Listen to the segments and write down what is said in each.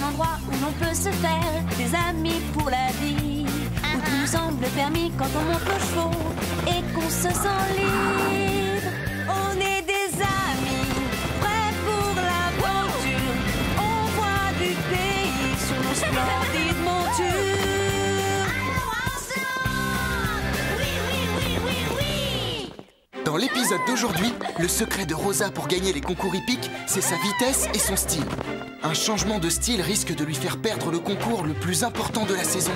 Un endroit où l'on peut se faire des amis pour la vie, où tout nous semble permis quand on monte nos chevaux et qu'on se sent libre. On est des amis, prêts pour l'aventure. On voit du pays sur nos splendides montures. Dans l'épisode d'aujourd'hui, le secret de Rosa pour gagner les concours hippiques, c'est sa vitesse et son style. Un changement de style risque de lui faire perdre le concours le plus important de la saison.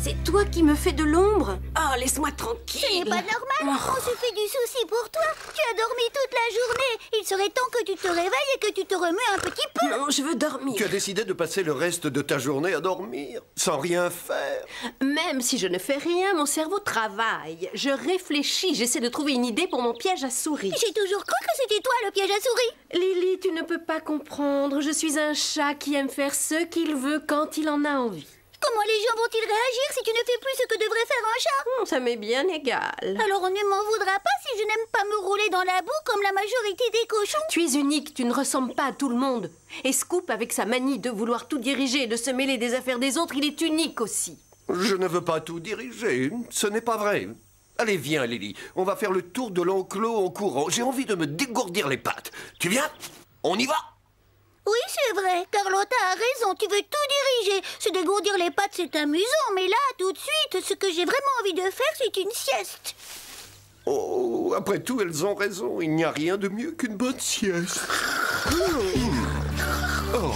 C'est toi qui me fais de l'ombre? Oh, laisse-moi tranquille. Ce n'est pas normal. On se fait du souci pour toi. Tu as dormi toute la journée. Il serait temps que tu te réveilles et que tu te remues un petit peu. Non, je veux dormir. Tu as décidé de passer le reste de ta journée à dormir, sans rien faire. Même si je ne fais rien, mon cerveau travaille. Je réfléchis, j'essaie de trouver une idée pour mon piège à souris. J'ai toujours cru que c'était toi le piège à souris. Lily, tu ne peux pas comprendre. Je suis un chat qui aime faire ce qu'il veut quand il en a envie. Comment les gens vont-ils réagir si tu ne fais plus ce que devrait faire un chat? Ça m'est bien égal. Alors on ne m'en voudra pas si je n'aime pas me rouler dans la boue comme la majorité des cochons. Tu es unique, tu ne ressembles pas à tout le monde. Et Scoop, avec sa manie de vouloir tout diriger et de se mêler des affaires des autres, il est unique aussi. Je ne veux pas tout diriger, ce n'est pas vrai. Allez, viens, Lily, on va faire le tour de l'enclos en courant. J'ai envie de me dégourdir les pattes. Tu viens? On y va? Oui, c'est vrai. Carlotta a raison. Tu veux tout diriger. Se dégourdir les pattes, c'est amusant. Mais là, tout de suite, ce que j'ai vraiment envie de faire, c'est une sieste. Oh, après tout, elles ont raison. Il n'y a rien de mieux qu'une bonne sieste. Oh.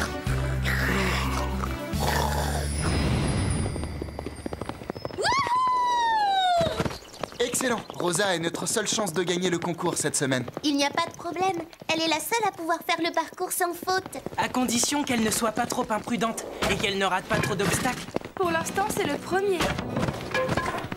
Excellent! Rosa est notre seule chance de gagner le concours cette semaine. Il n'y a pas de problème. Elle est la seule à pouvoir faire le parcours sans faute. À condition qu'elle ne soit pas trop imprudente et qu'elle ne rate pas trop d'obstacles. Pour l'instant, c'est le premier.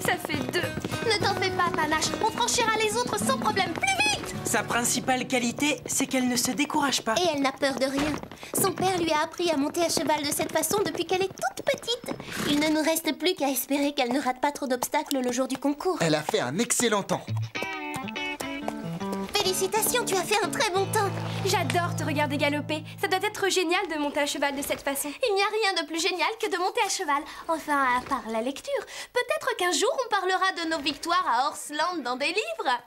Ça fait 2. Ne t'en fais pas, Panache. On franchira les autres sans problème. Plus vite! Sa principale qualité, c'est qu'elle ne se décourage pas. Et elle n'a peur de rien. Son père lui a appris à monter à cheval de cette façon depuis qu'elle est toute petite. Il ne nous reste plus qu'à espérer qu'elle ne rate pas trop d'obstacles le jour du concours. Elle a fait un excellent temps. Félicitations, tu as fait un très bon temps. J'adore te regarder galoper. Ça doit être génial de monter à cheval de cette façon. Il n'y a rien de plus génial que de monter à cheval. Enfin, à part la lecture. Peut-être qu'un jour, on parlera de nos victoires à Horseland dans des livres.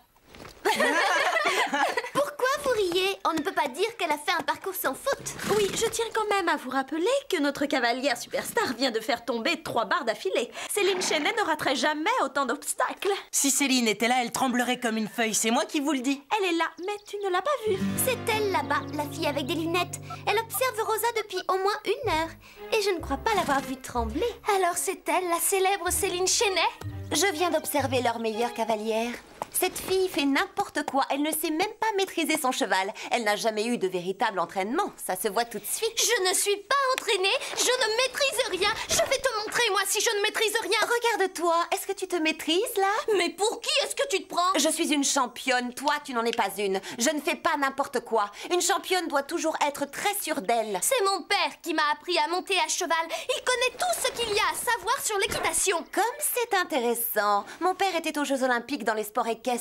Pourquoi vous riez? On ne peut pas dire qu'elle a fait un parcours sans faute. Oui, je tiens quand même à vous rappeler que notre cavalière superstar vient de faire tomber 3 barres d'affilée. Céline Chenet ne raterait jamais autant d'obstacles. Si Céline était là, elle tremblerait comme une feuille. C'est moi qui vous le dis. Elle est là, mais tu ne l'as pas vue. C'est elle là-bas, la fille avec des lunettes. Elle observe Rosa depuis au moins 1 heure. Et je ne crois pas l'avoir vue trembler. Alors c'est elle, la célèbre Céline Chenet? Je viens d'observer leur meilleure cavalière. Cette fille fait n'importe quoi. Elle ne sait même pas maîtriser son cheval. Elle n'a jamais eu de véritable entraînement. Ça se voit tout de suite. Je ne suis pas entraînée. Je ne maîtrise rien. Je vais te montrer, moi, si je ne maîtrise rien. Regarde-toi. Est-ce que tu te maîtrises, là? Mais pour qui est-ce que tu te prends? Je suis une championne. Toi, tu n'en es pas une. Je ne fais pas n'importe quoi. Une championne doit toujours être très sûre d'elle. C'est mon père qui m'a appris à monter à cheval. Il connaît tout ce qu'il y a à savoir sur l'équitation. Comme c'est intéressant. Mon père était aux Jeux Olympiques dans les sports équestres.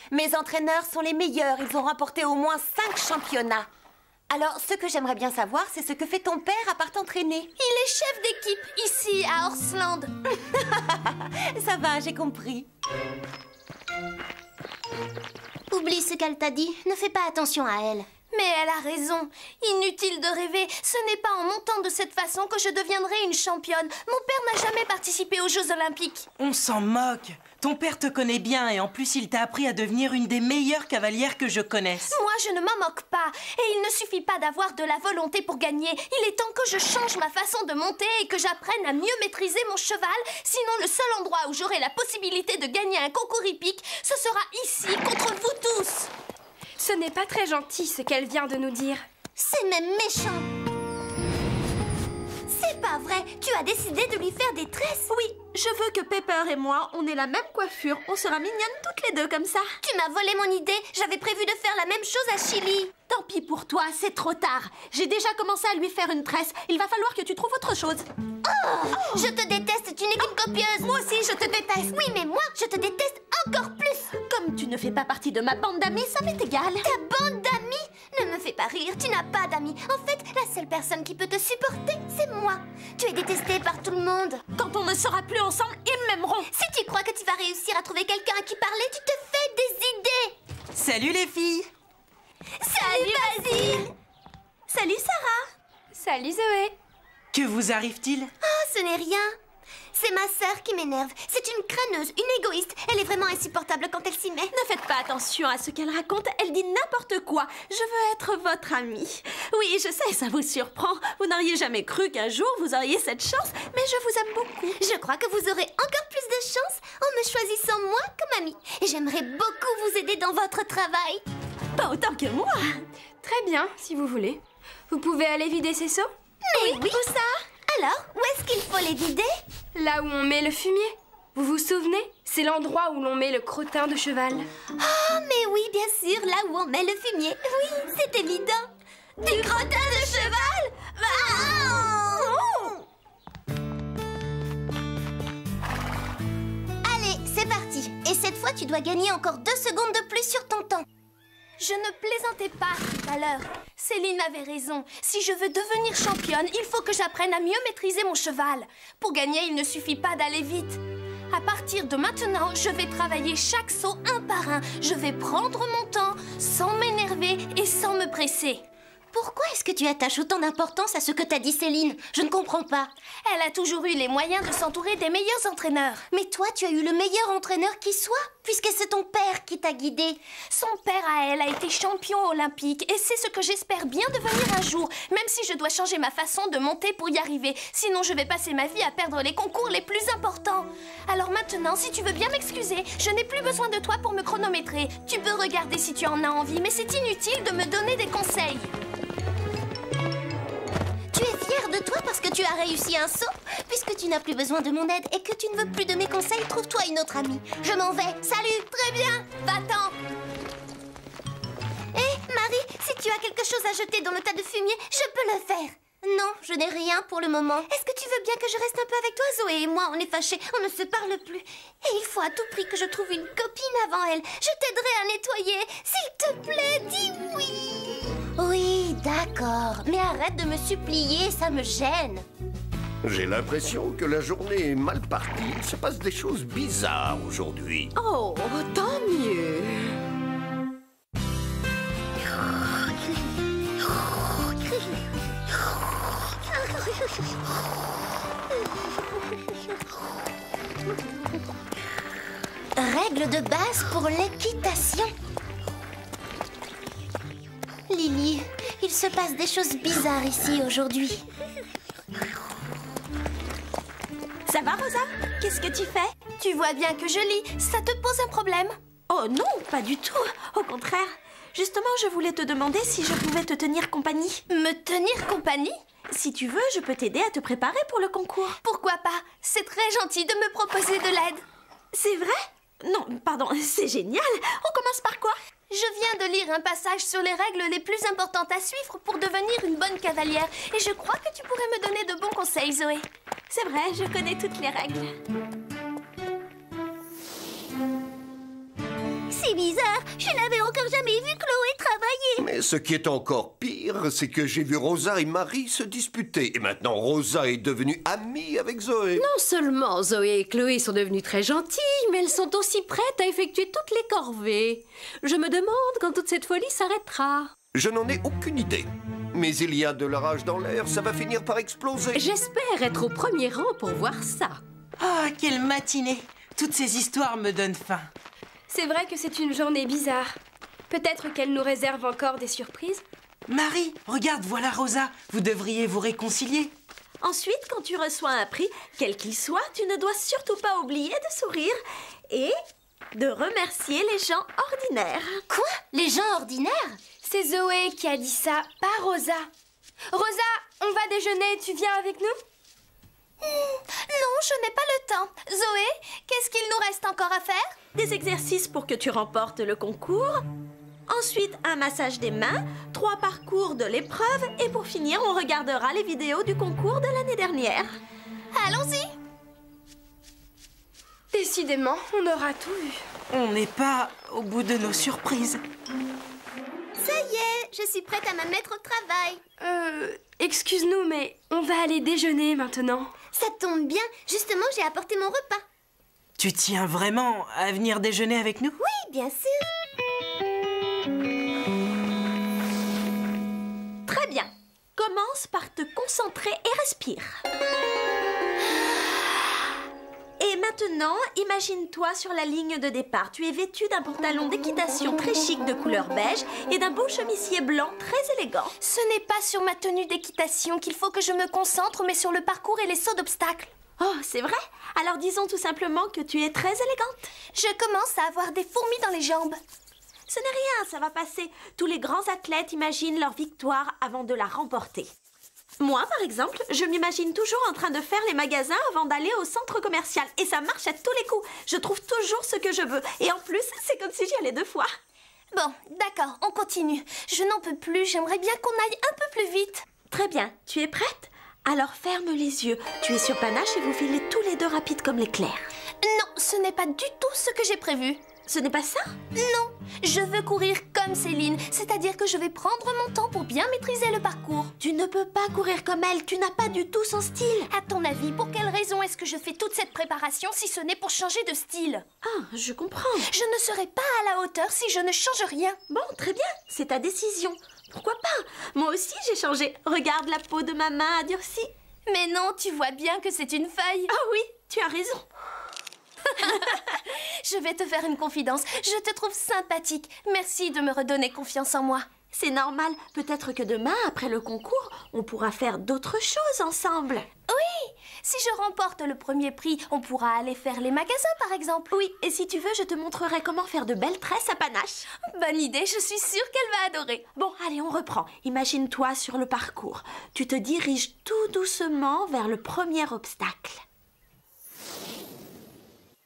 Mes entraîneurs sont les meilleurs. Ils ont remporté au moins 5 championnats. Alors, ce que j'aimerais bien savoir, c'est ce que fait ton père à part t'entraîner. Il est chef d'équipe ici, à Horseland. Ça va, j'ai compris. Oublie ce qu'elle t'a dit. Ne fais pas attention à elle. Mais elle a raison. Inutile de rêver. Ce n'est pas en montant de cette façon que je deviendrai une championne. Mon père n'a jamais participé aux Jeux Olympiques. On s'en moque. Ton père te connaît bien et en plus, il t'a appris à devenir une des meilleures cavalières que je connaisse. Moi, je ne m'en moque pas. Et il ne suffit pas d'avoir de la volonté pour gagner. Il est temps que je change ma façon de monter et que j'apprenne à mieux maîtriser mon cheval. Sinon, le seul endroit où j'aurai la possibilité de gagner un concours hippique, ce sera ici, contre vous tous. Ce n'est pas très gentil ce qu'elle vient de nous dire. C'est même méchant. C'est pas vrai. Tu as décidé de lui faire des tresses. Oui, je veux que Pepper et moi, on ait la même coiffure. On sera mignonnes toutes les deux comme ça. Tu m'as volé mon idée. J'avais prévu de faire la même chose à Chili. Tant Tant pis pour toi, c'est trop tard. J'ai déjà commencé à lui faire une tresse. Il va falloir que tu trouves autre chose. Oh, je te déteste, tu n'es qu'une copieuse. Moi aussi, je te déteste. Oui, mais moi, je te déteste encore plus. Comme tu ne fais pas partie de ma bande d'amis, ça m'est égal. Ta bande d'amis? Ne me fais pas rire, tu n'as pas d'amis. En fait, la seule personne qui peut te supporter, c'est moi. Tu es détesté par tout le monde. Quand on ne sera plus ensemble, ils m'aimeront. Si tu crois que tu vas réussir à trouver quelqu'un à qui parler, tu te fais des idées. Salut les filles! Salut Basile. Salut Sarah. Salut Zoé. Que vous arrive-t-il? Oh, ce n'est rien. C'est ma sœur qui m'énerve. C'est une crâneuse, une égoïste. Elle est vraiment insupportable quand elle s'y met. Ne faites pas attention à ce qu'elle raconte. Elle dit n'importe quoi. Je veux être votre amie. Oui, je sais, ça vous surprend. Vous n'auriez jamais cru qu'un jour vous auriez cette chance, mais je vous aime beaucoup. Je crois que vous aurez encore plus de chance en me choisissant moi comme amie. Et j'aimerais beaucoup vous aider dans votre travail. Pas autant que moi. Très bien, si vous voulez. Vous pouvez aller vider ces seaux? Mais oui. Où ça? Alors, où est-ce qu'il faut les vider? Là où on met le fumier. Vous vous souvenez? C'est l'endroit où l'on met le crottin de cheval. Oh, mais oui, bien sûr, là où on met le fumier. Oui, c'est évident. Du crottin de cheval? Allez, c'est parti. Et cette fois, tu dois gagner encore 2 secondes de plus sur ton temps. Je ne plaisantais pas tout à l'heure. Céline avait raison. Si je veux devenir championne, il faut que j'apprenne à mieux maîtriser mon cheval. Pour gagner, il ne suffit pas d'aller vite. À partir de maintenant, je vais travailler chaque saut un par un. Je vais prendre mon temps, sans m'énerver et sans me presser. Pourquoi est-ce que tu attaches autant d'importance à ce que t'a dit Céline? Je ne comprends pas. Elle a toujours eu les moyens de s'entourer des meilleurs entraîneurs. Mais toi, tu as eu le meilleur entraîneur qui soit, puisque c'est ton père qui t'a guidé. Son père à elle a été champion olympique et c'est ce que j'espère bien devenir un jour, même si je dois changer ma façon de monter pour y arriver. Sinon, je vais passer ma vie à perdre les concours les plus importants. Alors maintenant, si tu veux bien m'excuser, je n'ai plus besoin de toi pour me chronométrer. Tu peux regarder si tu en as envie, mais c'est inutile de me donner des conseils. Tu es fière de toi parce que tu as réussi un saut? Puisque tu n'as plus besoin de mon aide et que tu ne veux plus de mes conseils, trouve-toi une autre amie. Je m'en vais. Salut. Très bien. Va-t'en. Hé, Marie, si tu as quelque chose à jeter dans le tas de fumier, je peux le faire. Non, je n'ai rien pour le moment. Est-ce que tu veux bien que je reste un peu avec toi? Zoé et moi, on est fâchés, on ne se parle plus. Et il faut à tout prix que je trouve une copine avant elle. Je t'aiderai à nettoyer. S'il te plaît, dis oui. Oui, d'accord. Mais arrête de me supplier, ça me gêne. J'ai l'impression que la journée est mal partie. Il se passe des choses bizarres aujourd'hui. Oh, tant mieux. Règle de base pour l'équitation. Lily, il se passe des choses bizarres ici aujourd'hui. Ça va, Rosa? Qu'est-ce que tu fais? Tu vois bien que je lis. Ça te pose un problème? Oh non, pas du tout. Au contraire. Justement, je voulais te demander si je pouvais te tenir compagnie. Me tenir compagnie? Si tu veux, je peux t'aider à te préparer pour le concours. Pourquoi pas? C'est très gentil de me proposer de l'aide. C'est vrai? Non, pardon, c'est génial. On commence par quoi? Je viens de lire un passage sur les règles les plus importantes à suivre pour devenir une bonne cavalière. Et je crois que tu pourrais me donner de bons conseils, Zoé. C'est vrai, je connais toutes les règles. C'est bizarre, je n'avais encore jamais vu Chloé travailler. Mais ce qui est encore pire, c'est que j'ai vu Rosa et Marie se disputer. Et maintenant, Rosa est devenue amie avec Zoé. Non seulement Zoé et Chloé sont devenues très gentilles, mais elles sont aussi prêtes à effectuer toutes les corvées. Je me demande quand toute cette folie s'arrêtera. Je n'en ai aucune idée. Mais il y a de l'orage dans l'air, ça va finir par exploser. J'espère être au premier rang pour voir ça. Ah, quelle matinée! Toutes ces histoires me donnent faim. C'est vrai que c'est une journée bizarre. Peut-être qu'elle nous réserve encore des surprises. Marie, regarde, voilà Rosa. Vous devriez vous réconcilier. Ensuite, quand tu reçois un prix, quel qu'il soit, tu ne dois surtout pas oublier de sourire et de remercier les gens ordinaires. Quoi? Les gens ordinaires? C'est Zoé qui a dit ça, pas Rosa. Rosa, on va déjeuner, tu viens avec nous? Non, je n'ai pas le temps. Zoé, qu'est-ce qu'il nous reste encore à faire? Des exercices pour que tu remportes le concours. Ensuite, un massage des mains, 3 parcours de l'épreuve et pour finir, on regardera les vidéos du concours de l'année dernière. Allons-y. Décidément, on aura tout vu. On n'est pas au bout de nos surprises. Ça y est, je suis prête à me mettre au travail. Excuse-nous, mais on va aller déjeuner maintenant. Ça tombe bien, justement j'ai apporté mon repas. Tu tiens vraiment à venir déjeuner avec nous? Oui, bien sûr. Très bien. Commence par te concentrer et respire. Et maintenant, imagine-toi sur la ligne de départ. Tu es vêtu d'un pantalon d'équitation très chic de couleur beige et d'un beau chemisier blanc très élégant. Ce n'est pas sur ma tenue d'équitation qu'il faut que je me concentre, mais sur le parcours et les sauts d'obstacles. Oh, c'est vrai? Alors disons tout simplement que tu es très élégante. Je commence à avoir des fourmis dans les jambes. Ce n'est rien, ça va passer. Tous les grands athlètes imaginent leur victoire avant de la remporter. Moi, par exemple, je m'imagine toujours en train de faire les magasins avant d'aller au centre commercial. Et ça marche à tous les coups. Je trouve toujours ce que je veux. Et en plus, c'est comme si j'y allais 2 fois. Bon, d'accord, on continue. Je n'en peux plus, j'aimerais bien qu'on aille un peu plus vite. Très bien, tu es prête? Alors ferme les yeux. Tu es sur panache et vous filez tous les 2 rapides comme l'éclair. Non, ce n'est pas du tout ce que j'ai prévu. Ce n'est pas ça? Non, je veux courir comme Céline, c'est-à-dire que je vais prendre mon temps pour bien maîtriser le parcours. Tu ne peux pas courir comme elle, tu n'as pas du tout son style. À ton avis, pour quelle raison est-ce que je fais toute cette préparation si ce n'est pour changer de style? Ah, je comprends. Je ne serai pas à la hauteur si je ne change rien. Bon, très bien, c'est ta décision. Pourquoi pas? Moi aussi j'ai changé. Regarde, la peau de ma main a durci. Mais non, tu vois bien que c'est une feuille. Ah oui, tu as raison. Je vais te faire une confidence. Je te trouve sympathique. Merci de me redonner confiance en moi. C'est normal. Peut-être que demain, après le concours, on pourra faire d'autres choses ensemble. Oui, si je remporte le premier prix, on pourra aller faire les magasins, par exemple. Oui, et si tu veux, je te montrerai comment faire de belles tresses à panache. Bonne idée, je suis sûre qu'elle va adorer. Bon, allez, on reprend. Imagine-toi sur le parcours. Tu te diriges tout doucement vers le premier obstacle.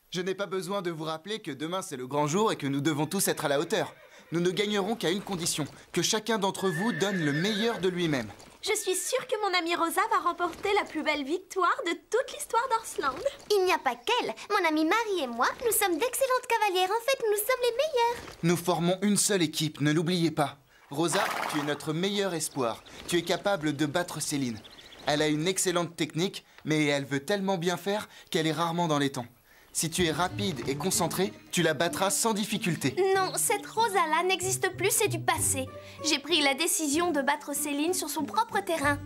Je n'ai pas besoin de vous rappeler que demain c'est le grand jour et que nous devons tous être à la hauteur. Nous ne gagnerons qu'à une condition, que chacun d'entre vous donne le meilleur de lui-même. Je suis sûre que mon amie Rosa va remporter la plus belle victoire de toute l'histoire d'Orsland. Il n'y a pas qu'elle. Mon amie Marie et moi, nous sommes d'excellentes cavalières. En fait, nous sommes les meilleures. Nous formons une seule équipe, ne l'oubliez pas. Rosa, tu es notre meilleur espoir. Tu es capable de battre Céline. Elle a une excellente technique, mais elle veut tellement bien faire qu'elle est rarement dans les temps. Si tu es rapide et concentré, tu la battras sans difficulté. Non, cette Rosa-là n'existe plus, c'est du passé. J'ai pris la décision de battre Céline sur son propre terrain.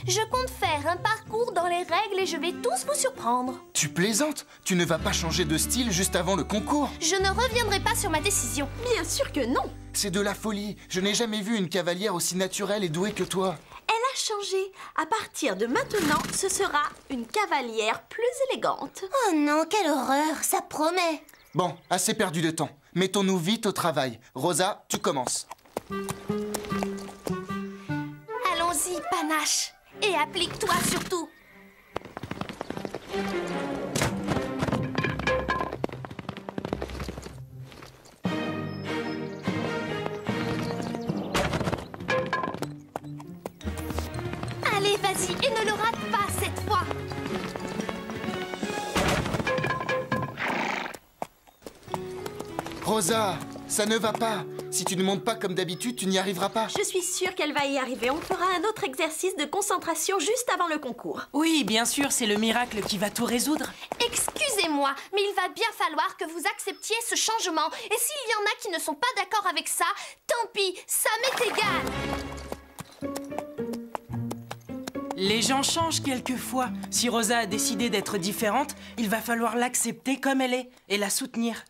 Je compte faire un parcours dans les règles et je vais tous vous surprendre. Tu plaisantes? Tu ne vas pas changer de style juste avant le concours? Je ne reviendrai pas sur ma décision. Bien sûr que non. C'est de la folie. Je n'ai jamais vu une cavalière aussi naturelle et douée que toi. Elle a changé. À partir de maintenant, ce sera une cavalière plus élégante. Oh non, quelle horreur, ça promet. Bon, assez perdu de temps. Mettons-nous vite au travail. Rosa, tu commences. Allons-y, panache. Et applique-toi surtout. Allez, vas-y, et ne le rate pas cette fois. Rosa, ça ne va pas. Si tu ne montes pas comme d'habitude, tu n'y arriveras pas. Je suis sûre qu'elle va y arriver. On fera un autre exercice de concentration juste avant le concours. Oui, bien sûr, c'est le miracle qui va tout résoudre. Excusez-moi, mais il va bien falloir que vous acceptiez ce changement. Et s'il y en a qui ne sont pas d'accord avec ça, tant pis, ça m'est égal. Les gens changent quelquefois. Si Rosa a décidé d'être différente, il va falloir l'accepter comme elle est et la soutenir.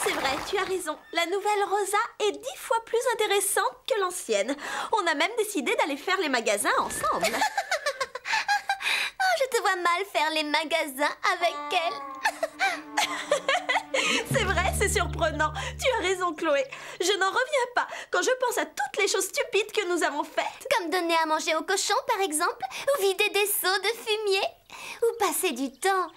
C'est vrai, tu as raison. La nouvelle Rosa est 10 fois plus intéressante que l'ancienne. On a même décidé d'aller faire les magasins ensemble. Oh, je te vois mal faire les magasins avec elle. C'est vrai, c'est surprenant. Tu as raison, Chloé. Je n'en reviens pas quand je pense à toutes les choses stupides que nous avons faites. Comme donner à manger aux cochons, par exemple, ou vider des seaux de fumier, ou passer du temps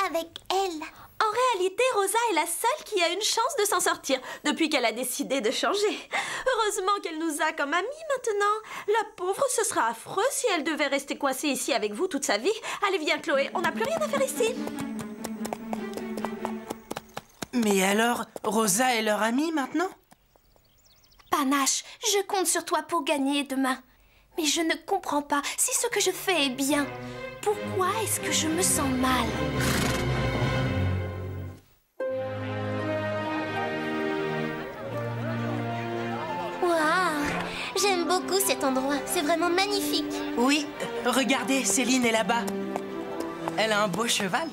avec elle. En réalité, Rosa est la seule qui a une chance de s'en sortir depuis qu'elle a décidé de changer. Heureusement qu'elle nous a comme amis maintenant. La pauvre, ce sera affreux si elle devait rester coincée ici avec vous toute sa vie. Allez, viens Chloé, on n'a plus rien à faire ici. Mais alors, Rosa est leur amie maintenant? Panache, je compte sur toi pour gagner demain. Mais je ne comprends pas si ce que je fais est bien. Pourquoi est-ce que je me sens mal? Waouh! J'aime beaucoup cet endroit. C'est vraiment magnifique. Oui, regardez, Céline est là-bas. Elle a un beau cheval.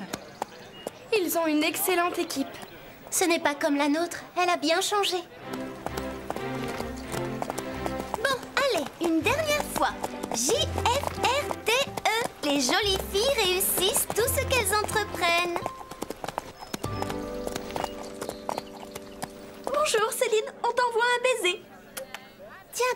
Ils ont une excellente équipe. Ce n'est pas comme la nôtre. Elle a bien changé. Bon, allez, une dernière fois. J-F-R-T-E. Les jolies filles réussissent tout ce qu'elles entreprennent. Bonjour Céline, on t'envoie un baiser.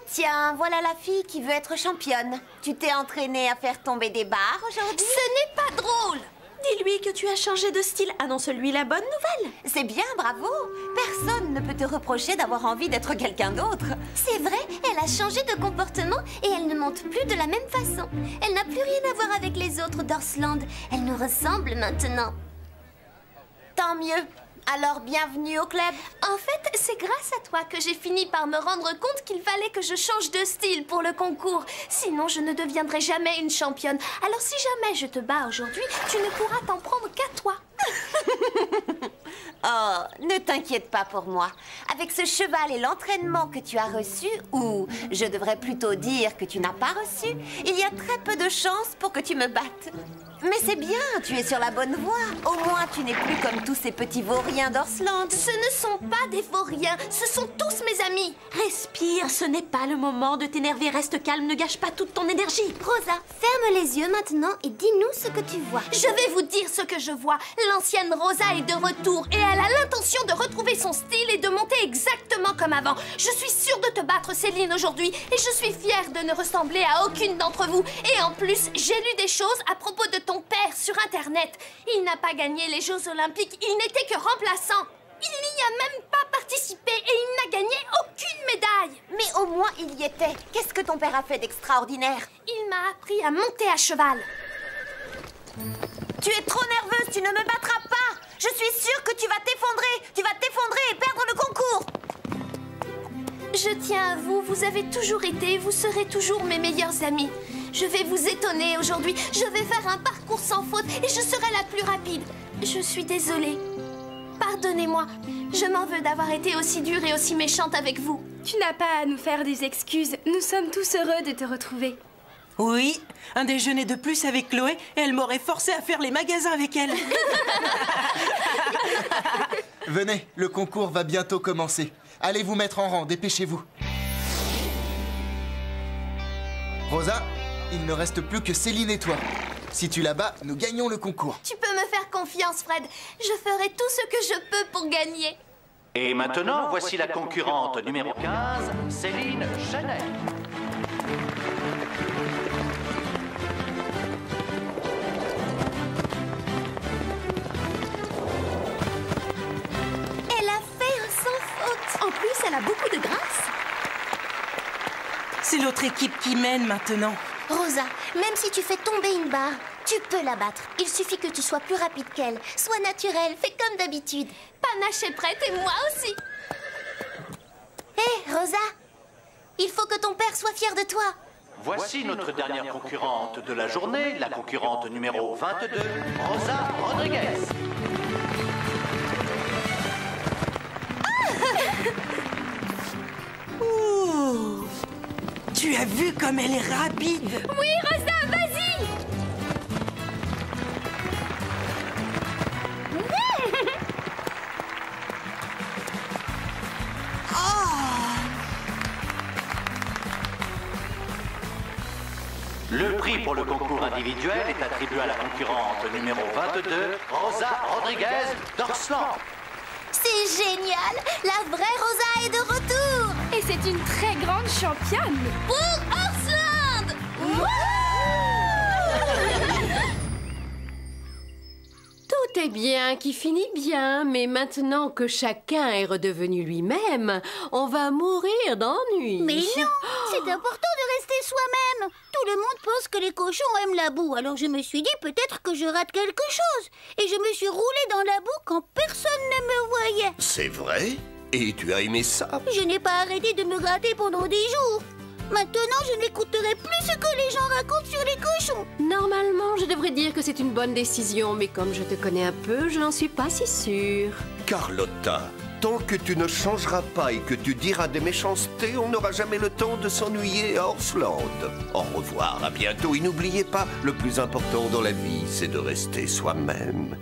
Tiens, voilà la fille qui veut être championne. Tu t'es entraînée à faire tomber des barres aujourd'hui? Ce n'est pas drôle! Dis-lui que tu as changé de style. Annonce-lui la bonne nouvelle. C'est bien, bravo. Personne ne peut te reprocher d'avoir envie d'être quelqu'un d'autre. C'est vrai, elle a changé de comportement et elle ne monte plus de la même façon. Elle n'a plus rien à voir avec les autres d'Orsland. Elle nous ressemble maintenant. Tant mieux. Alors, bienvenue au club. En fait, c'est grâce à toi que j'ai fini par me rendre compte qu'il fallait que je change de style pour le concours. Sinon, je ne deviendrai jamais une championne. Alors, si jamais je te bats aujourd'hui, tu ne pourras t'en prendre qu'à toi. Oh, ne t'inquiète pas pour moi. Avec ce cheval et l'entraînement que tu as reçu, ou je devrais plutôt dire que tu n'as pas reçu, il y a très peu de chances pour que tu me battes. Mais c'est bien, tu es sur la bonne voie. Au moins, tu n'es plus comme tous ces petits vauriens d'Orsland. Ce ne sont pas des vauriens, ce sont tous mes amis. Respire, ce n'est pas le moment de t'énerver. Reste calme, ne gâche pas toute ton énergie. Rosa, ferme les yeux maintenant et dis-nous ce que tu vois. Je vais vous dire ce que je vois. L'ancienne Rosa est de retour et elle a l'intention de retrouver son style et de monter exactement comme avant. Je suis sûre de te battre, Céline, aujourd'hui et je suis fière de ne ressembler à aucune d'entre vous. Et en plus, j'ai lu des choses à propos de ton père sur Internet. Il n'a pas gagné les Jeux Olympiques, il n'était que remplaçant. Il n'y a même pas participé et il n'a gagné aucune médaille. Mais au moins, il y était. Qu'est-ce que ton père a fait d'extraordinaire? Il m'a appris à monter à cheval. Tu es trop nerveuse, tu ne me battras pas. Je suis sûre que tu vas t'effondrer. Tu vas t'effondrer et perdre le concours. Je tiens à vous, vous avez toujours été et vous serez toujours mes meilleurs amis. Je vais vous étonner aujourd'hui. Je vais faire un parcours sans faute et je serai la plus rapide. Je suis désolée. Pardonnez-moi. Je m'en veux d'avoir été aussi dure et aussi méchante avec vous. Tu n'as pas à nous faire des excuses. Nous sommes tous heureux de te retrouver. Oui, un déjeuner de plus avec Chloé et elle m'aurait forcé à faire les magasins avec elle. Venez, le concours va bientôt commencer. Allez vous mettre en rang, dépêchez-vous. Rosa, il ne reste plus que Céline et toi. Si tu la bats, nous gagnons le concours. Tu peux me faire confiance, Fred. Je ferai tout ce que je peux pour gagner. Et maintenant, voici la concurrente numéro 15, Céline Chenet. Elle a fait un sans faute. En plus, elle a beaucoup de grâce. C'est l'autre équipe qui mène maintenant. Rosa, même si tu fais tomber une barre, tu peux la battre. Il suffit que tu sois plus rapide qu'elle. Sois naturelle, fais comme d'habitude. Panache est prête et moi aussi. Hé, Rosa, il faut que ton père soit fier de toi. Voici notre dernière concurrente de la journée, la concurrente numéro 22, Rosa Rodriguez. Ouh. Tu as vu comme elle est rapide? Oui, Rosa, vas-y. Le prix pour le concours individuel est attribué à la concurrente numéro 22, Rosa Rodriguez d'Orsland. C'est génial. La vraie Rosa est de retour. Et c'est une très grande championne. Pour Orsland. Tout était bien, qui finit bien, mais maintenant que chacun est redevenu lui-même, on va mourir d'ennui. Mais non, c'est important de rester soi-même. Tout le monde pense que les cochons aiment la boue, alors je me suis dit peut-être que je rate quelque chose. Et je me suis roulée dans la boue quand personne ne me voyait. C'est vrai? Et tu as aimé ça? Je n'ai pas arrêté de me gratter pendant des jours. Maintenant, je n'écouterai plus ce que les gens racontent sur les cochons. Normalement, je devrais dire que c'est une bonne décision, mais comme je te connais un peu, je n'en suis pas si sûre. Carlotta, tant que tu ne changeras pas et que tu diras des méchancetés, on n'aura jamais le temps de s'ennuyer à Horsland. Au revoir, à bientôt. Et n'oubliez pas, le plus important dans la vie, c'est de rester soi-même.